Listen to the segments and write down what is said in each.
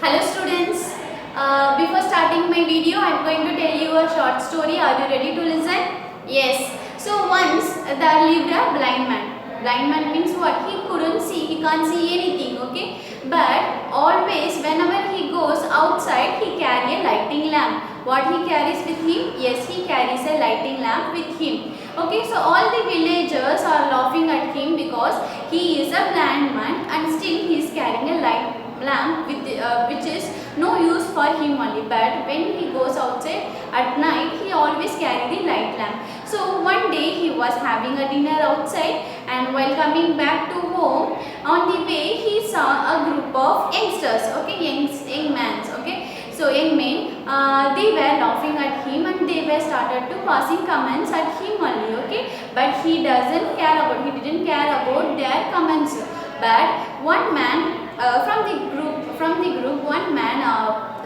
Hello students, before starting my video I am going to tell you a short story. Are you ready to listen? Yes. So once there lived a blind man. Blind man means what? He couldn't see, he can't see anything, okay? But always whenever he goes outside he carry a lighting lamp. What he carries with him? Yes, he carries a lighting lamp with him. Okay, so all the villagers are laughing at him because he is a blind man and still he is carrying a light lamp with which is no use for him only, but when he goes outside at night he always carry the light lamp. So one day he was having a dinner outside, and while coming back to home on the way he saw a group of youngsters, okay, young mans, okay. So young men, they were laughing at him and they were started to passing comments at him only, okay, but he didn't care about their comments. But one man from the group, one man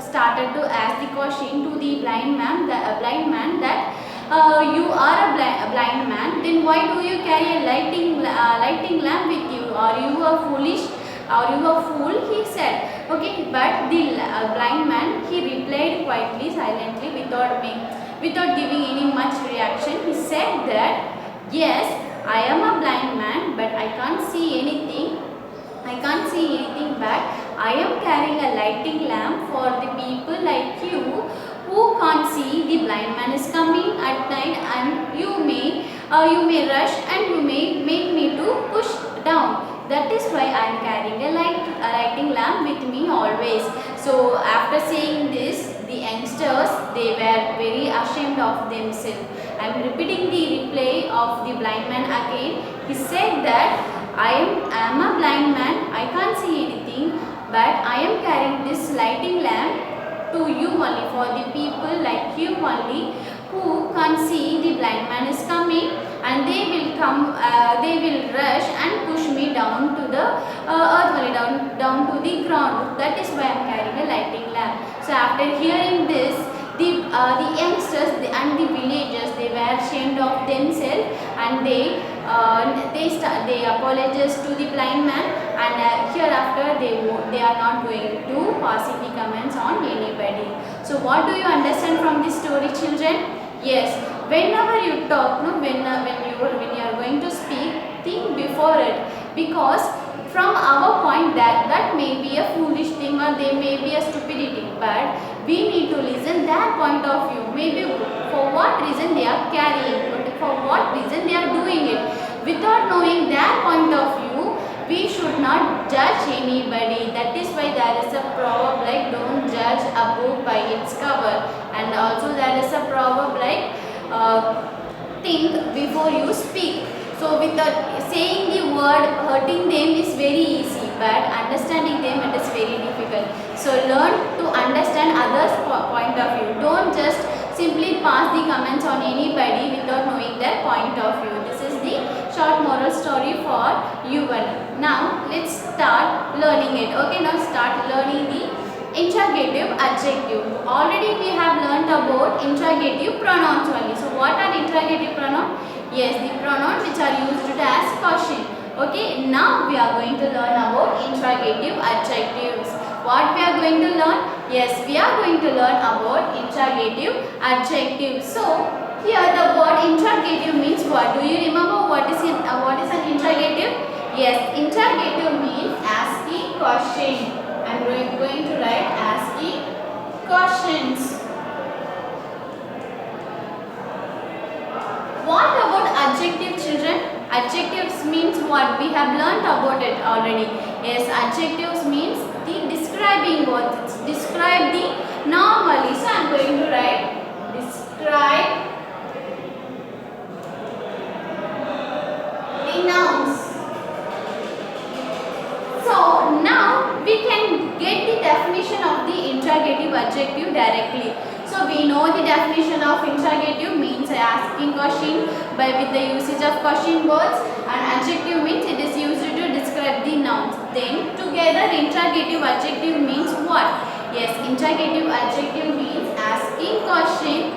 started to ask the question to the blind man, that you are a blind man, then why do you carry a lighting lamp with you? Are you a foolish? Are you a fool? He said. Okay, but the blind man, he replied quietly, silently, without giving any much reaction. He said that yes, I am a blind man, but I can't see anything. But I am carrying a lighting lamp for the people like you who can't see. The blind man is coming at night, and you may rush and you may make me to push down. That is why I am carrying a lighting lamp with me always. So after saying this, the youngsters, they were very ashamed of themselves. I am repeating the reply of the blind man again. He said that I am a blind man, I can't see anything, but I am carrying this lighting lamp to you only, for the people like you only who can't see. The blind man is coming and they will rush and push me down to the earth only, down to the ground. That is why I am carrying a lighting lamp. So after hearing this, the youngsters and the villagers, they were ashamed of themselves, and they apologized to the blind man, and hereafter they are not going to pass any comments on anybody. So what do you understand from this story, children? Yes, whenever you talk, no, when you are going to speak, think before it, because from our point that may be a foolish thing or they may be a stupidity, but we need to listen their point of view. Maybe for what reason they are carrying, for what reason they are doing it. Without knowing their point of view, we should not judge anybody. That is why there is a proverb like don't judge a book by its cover, and also there is a proverb like think before you speak. So without saying the word, hurting them is very easy, but understanding them, it is very difficult. So learn to understand others' point of view. Don't just simply pass the comments on anybody without knowing their point of view. This is the short moral story for you all. Now let's start learning it. Okay, now start learning the interrogative adjective. Already we have learnt about interrogative pronouns only. So what are interrogative pronouns? Yes, the pronouns which are used to ask question. Okay, now we are going to learn about interrogative adjectives. What we are going to learn? Yes, we are going to learn about interrogative adjectives. So here the word interrogative means what? Do you remember what is an interrogative? Yes, interrogative means asking question. I am going to write asking questions. What about adjective, children? Adjectives means what? We have learnt about it already. Yes, adjectives means the describing words. Describe the normally. So I am going to write describe the nouns. So now we can get the definition of the interrogative adjective directly. So we know the definition of interrogative means asking question with the usage of question words, and adjective means it is used to describe the nouns. Then together interrogative adjective means what? Yes, interrogative adjective means asking question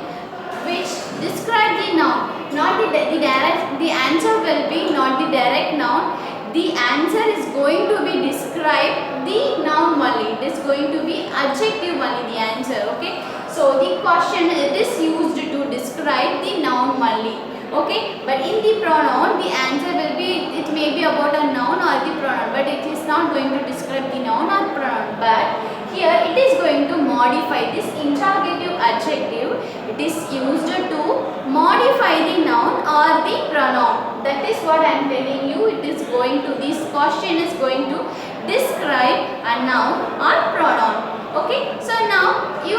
which describe the noun. Not the answer will be not the direct noun. The answer is going to be describe the noun only. It is going to be adjective only, the answer. Okay, so the question, it is used to describe the noun only. Okay, but in the pronoun the answer will be, it may be about a noun or the pronoun, but it is not going to describe the noun or pronoun. But here it is going to modify this interrogative adjective. It is used to modify the noun or the pronoun. That is what I am telling you. It is going to, this question is going to describe a noun or pronoun. Okay, so now you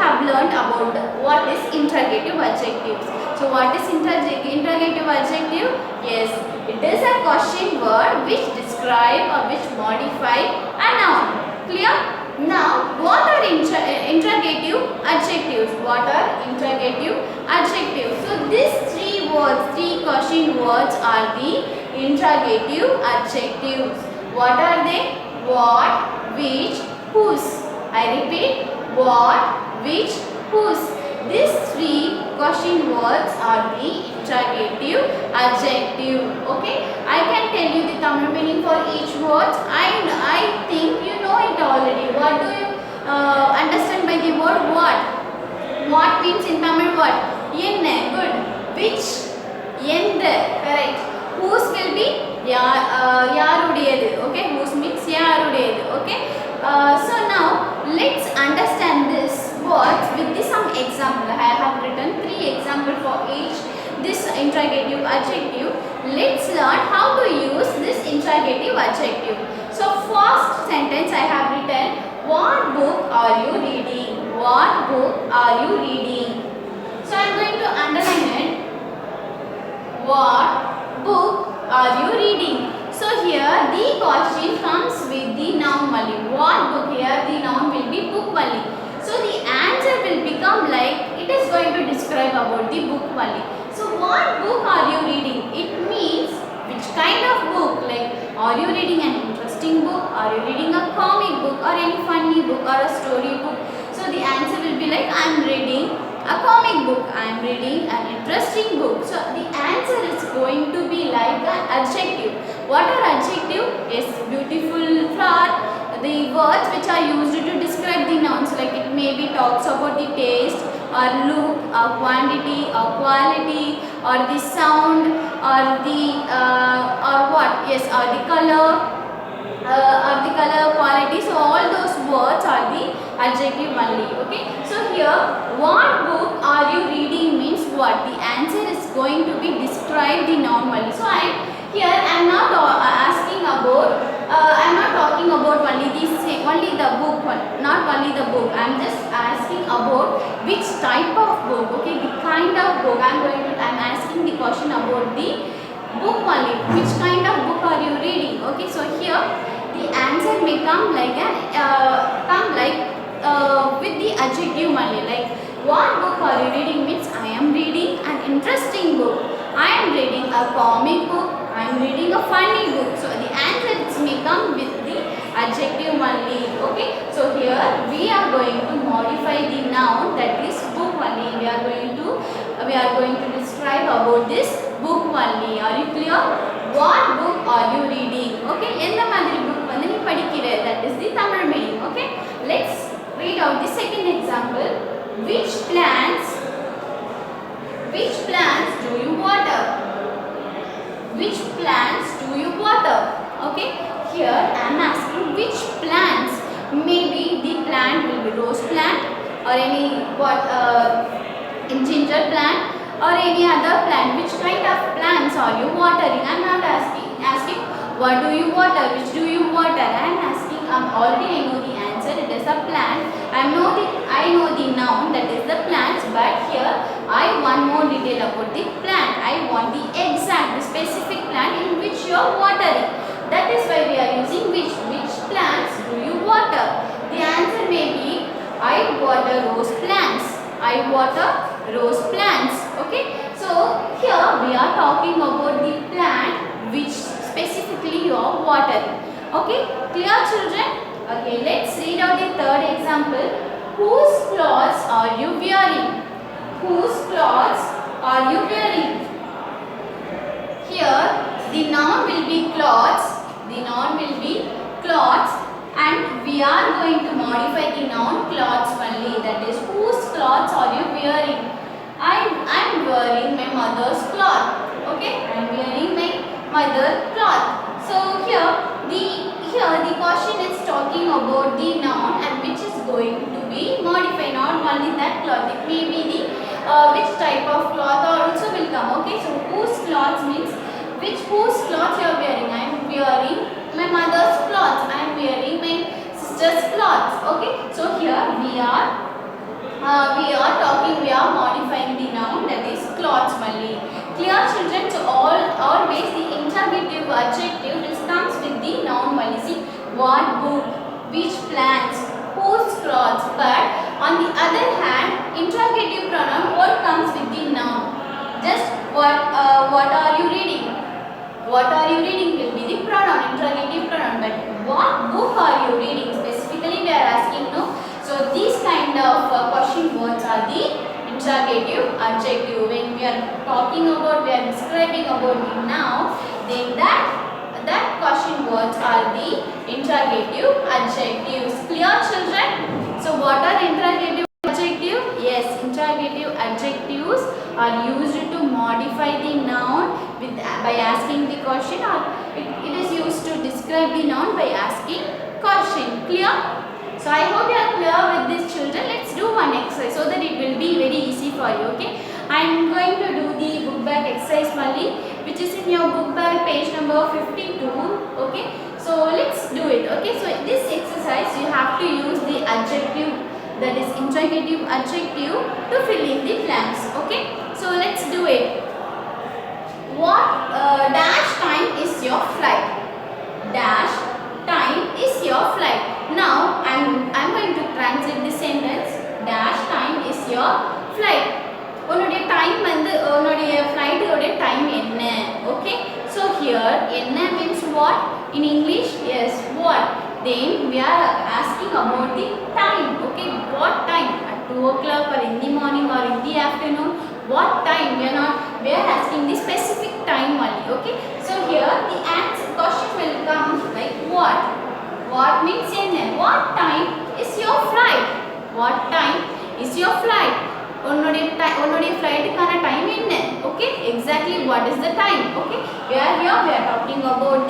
have learned about what is interrogative adjectives. So what is interrogative adjective? Yes, it is a question word which describe or which modify a noun. Clear? Now what are interrogative adjectives? What are interrogative adjectives? So these three words, three question words are the interrogative adjectives. What are they? What, which, whose. I repeat, what, which, whose. These three question words are the interrogative adjective. Okay, I can tell you the Tamil meaning for each word. I think you know it already. What do you understand by the word what? What means in Tamil what? Enne, good. Which? Endha, correct. Whose will be yarudiyadu. Okay, whose means yarudiyadu. Okay. So now let's understand this words with some example. I have written 3 examples for each this interrogative adjective. Let's learn how to use this interrogative adjective. So first sentence I have written, what book are you reading? What book are you reading? So I am going to underline it. What book are you reading? So here the question comes with the noun only. What book? Here the noun will be book only. So the answer will become like, it is going to describe about the book only. So what book are you reading? It means which kind of book. Like, are you reading an interesting book? Are you reading a comic book or any funny book or a story book? So the answer will be like, I am reading a comic book. I am reading an interesting book. So the answer is going to be like an adjective. What are adjective? Yes, beautiful flower. The words which are used to describe the nouns, like it maybe talks about the taste or look or quantity or quality or the sound or the or what? Yes, or the color. Quality. So all those words are the adjective only. Okay, so here what book are you reading means what? The answer is going to be describe the noun only. So I am not asking about I am not talking about only the book one, not only the book. I am just asking about which type of book. Okay, the kind of book. I am asking the question about the book only. Which kind of book are you reading? Okay, so here the answer may come like with the adjective only. Like, what book are you reading means I am reading an interesting book. I am reading a comic book. I am reading a funny book. So the answers may come with the adjective only. Okay, so here we are going to modify the noun, that is book only. We are going to describe about this book only. Are you clear? What book are you reading? Okay, endha madiri book vandu nee padikira, that is the Tamil meaning. Okay, let's read out the second example. Which plants do you water? Which plants do you water? Okay, here I am asking which plants. Maybe the plant will be rose plant or any ginger plant or any other plant. Which kind of plants are you watering? I am not asking what do you water, which do you water. I am asking, already I know the answer, it is a plant. I know the noun, that is the plants, but here I want more detail about the plant. I want the exact, the specific plant in which you are watering. That is why we are using which. Which plants do you water? The answer may be, I water rose plants. I water rose plants. Okay, so here we are talking about the plant which specifically you are watering. Okay, clear children? Okay, let's read out the third example. Whose clothes are you wearing? Whose clothes are you wearing? Here the noun will be clothes. The noun will be clothes. and we are going to modify the noun clothes only. That is, whose clothes are you wearing? I'm wearing my mother's cloth. Okay, I'm wearing my mother's cloth. So here the question is talking about the noun and which is going to be modified. Not only that cloth, it may be the which type of cloth also will come. Okay, so whose cloth means whose cloth you are wearing. I am wearing my mother's cloth. I am wearing my sister's cloth. Okay, so here we are modifying the noun, that is clothes only. Clear, children? So always the interrogative adjective this comes with the noun only. See, what book, which plants, whose clothes. But on the other hand, interrogative pronoun what comes with the noun. Just what are you reading? What are you reading will be the pronoun, interrogative pronoun. But what book are you reading? Specifically we are asking, no. So these kind of question words are the interrogative adjective. When we are talking about, we are describing about the noun, then that question words are the interrogative adjectives. Clear, children? So what are interrogative adjective? Yes, interrogative adjectives are used to modify the noun by asking the question, or it is used to describe the noun by asking question. Clear? So I hope you are clear with this, children. Let's do one exercise so that it will be very easy for you. Okay, I am going to do the book bag exercise only, which is in your book bag page number 52. Okay, so let's do it. Okay, so this exercise you have to use the adjective, that is interrogative adjective, to fill in the blanks. Okay, so let's do it. What dash time is your flight? Dash time is your flight. Now I'm going to translate the sentence. Dash time is your flight. உன்னுடைய time வந்து உன்னுடைய flight ஓட time என்ன? Okay, so here என்ன means what in English? Yes, what. Then we are asking about the time. Okay, what time? At 2 o'clock or in the morning or in the afternoon? What time? We are asking the specific time only. Okay, so here the answer question will come like what. What means என்ன? What time is your flight? What time is your flight? உன்னுடைய flightக்கான time என்ன? Okay, exactly what is the time? Okay, we are talking about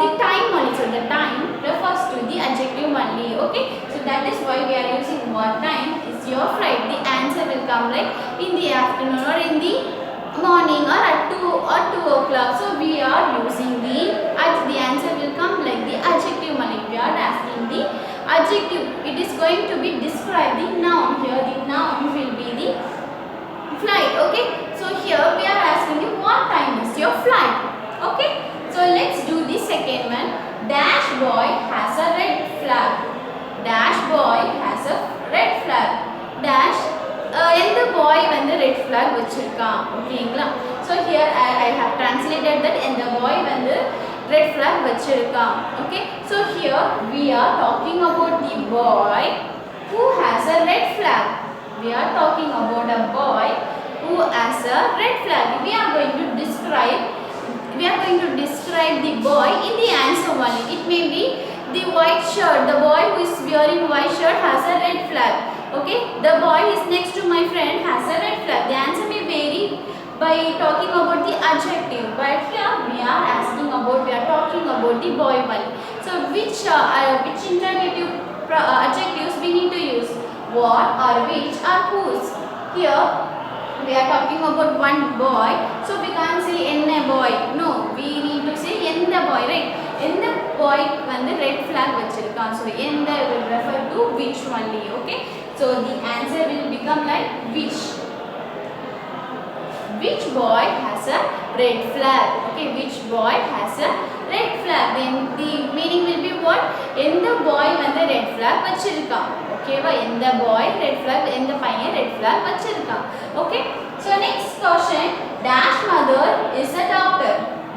the time only. So the time refers to the adjective only. Okay, so that is why we are using what time is your flight. The answer will come like in the afternoon or in the morning or at 2 o'clock. So we are using the answer will come like the adjective only. We are asking the adjective. It is going to be describe the noun. Here the noun will be the flight. Okay, so here we are asking you what time is your flight. Okay, so let's do the second one. Dash boy has a red flag. Dash boy has a red flag. Dash எந்த boy வந்து red flag வச்சிருக்கான். ஓகேங்களா? So here I have translated that எந்த boy வந்து red flag வச்சிருக்கான். Okay, so here we are talking about the boy who has a red flag. We are talking about a boy who has a red flag. We are going to describe the boy in the answer only. It may be the white shirt. The boy who is wearing white shirt has a red flag. Okay, the boy is next to my friend has a red flag. The answer may vary by talking about the adjective, but here we are talking about the boy only. So which interrogative adjectives we need to use? What or which or whose? Here we are talking about one boy, so we can't say enna boy. No, we need to say endha boy, right? Endha boy வந்து red flag வச்சிருக்கான். So endha will refer to which only. Okay, so the answer will become like which. Which boy has a red flag? Okay, which boy has a red flag? Then the meaning will be what? எந்த boy வந்து red flag வச்சிருக்கான். Okay வா? எந்த boy red flag, எந்த பையன் red flag வச்சிருக்கான். Okay, so next question. Dash mother is a doctor.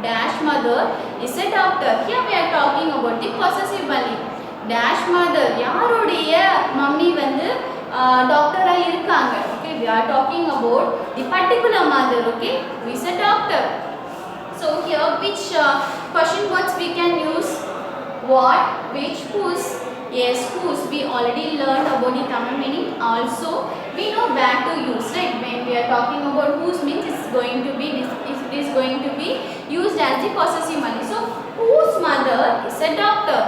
Dash mother is a doctor. Here we are talking about the possessive only. Dash mother யாருடைய mummy வந்து டாக்டரா இருக்காங்க. Okay, we are talking about the particular mother. Okay, who is a doctor. So here which question words we can use? What, which, whose. Yes, whose. We already learned about the Tamil meaning. Also, we know where to use, right? When we are talking about whose means it is going to be used as the possessive only. So, whose mother is a doctor?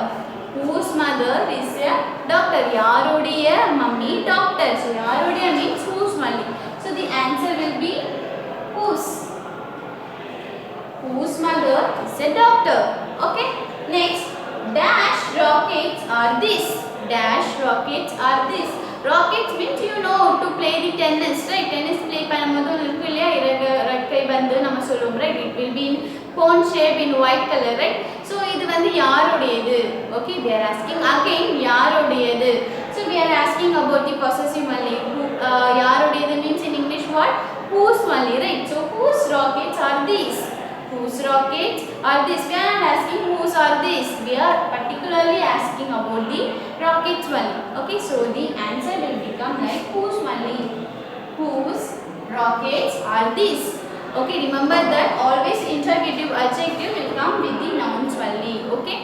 Whose mother is a doctor? Yarudiya mummy doctor. So, yarudiya means whose only. So, the answer will be whose. Whose mother is a doctor. Okay. Next, dash rockets are this. Dash rockets are this. Rockets means you know to play the tennis, right? Tennis play பண்ணும்போது இருக்கு இல்லையா ரெக்கை பந்து நம்ம சொல்லுவோம், right? It will be in cone shape in white color, right? So இது வந்து யாருடையது? Okay, they are asking again யாருடையது. So we are asking about the possessive only. யாருடையது means in English what? Whose only, right? So whose rockets are these? Whose rockets are these? We are not asking whose are these. We are particularly asking about the rockets only. Okay, so the answer will become like whose only. Whose rockets are these? Okay, remember that always interrogative adjective will come with the nouns only. Okay,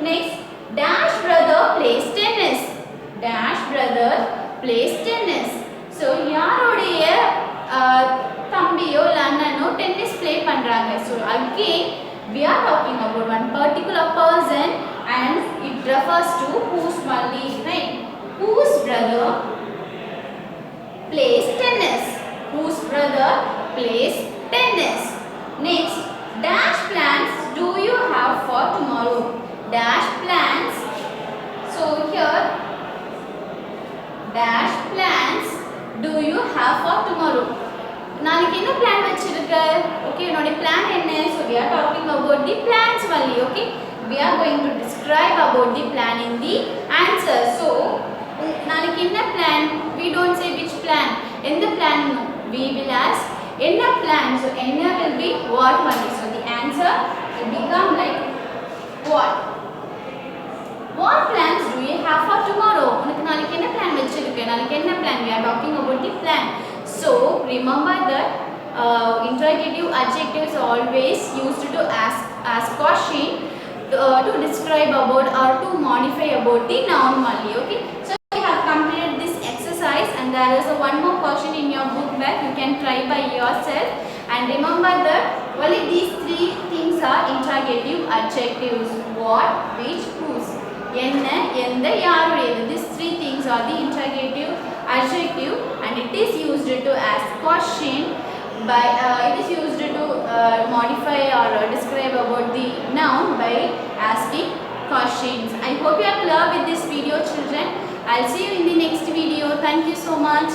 next, dash brother plays tennis. Dash brother plays tennis. So யாருடைய தம்பியோ இல்ல அண்ணனோ tennis play பண்றாங்க. So again we are talking about one particular person and it refers to whose only, right? Whose brother plays tennis. Whose brother plays tennis. Next, dash plans do you have for tomorrow? Dash plans. So here, dash plans do you have for tomorrow? நாளைக்கு என்ன plan வச்சிருக்க? Okay, உன்னோட plan என்ன? So we are talking about the plans only. Okay, we are going to describe about the plan in the answer. So நாளைக்கு என்ன plan? We don't say which plan. எந்த plan? No. We will ask என்ன plan. So என்ன will be what only. So the answer will become like what. What plans do you have for tomorrow? உனக்கு நாளைக்கு என்ன plan வச்சிருக்க? நாளைக்கு என்ன plan? We are talking about the plan. So remember that interrogative adjectives are always used to ask question to describe about or to modify about the noun only. Okay, so we have completed this exercise and there is one more question in your book bag. You can try by yourself and remember that only these three things are interrogative adjectives: what, which, whose. என்ன, எந்த, யாருடையது. These three things are the interrogative adjective and it is used to ask question by it is used to modify or describe about the noun by asking questions. I hope you are clear with this video, children. I'll see you in the next video. Thank you so much.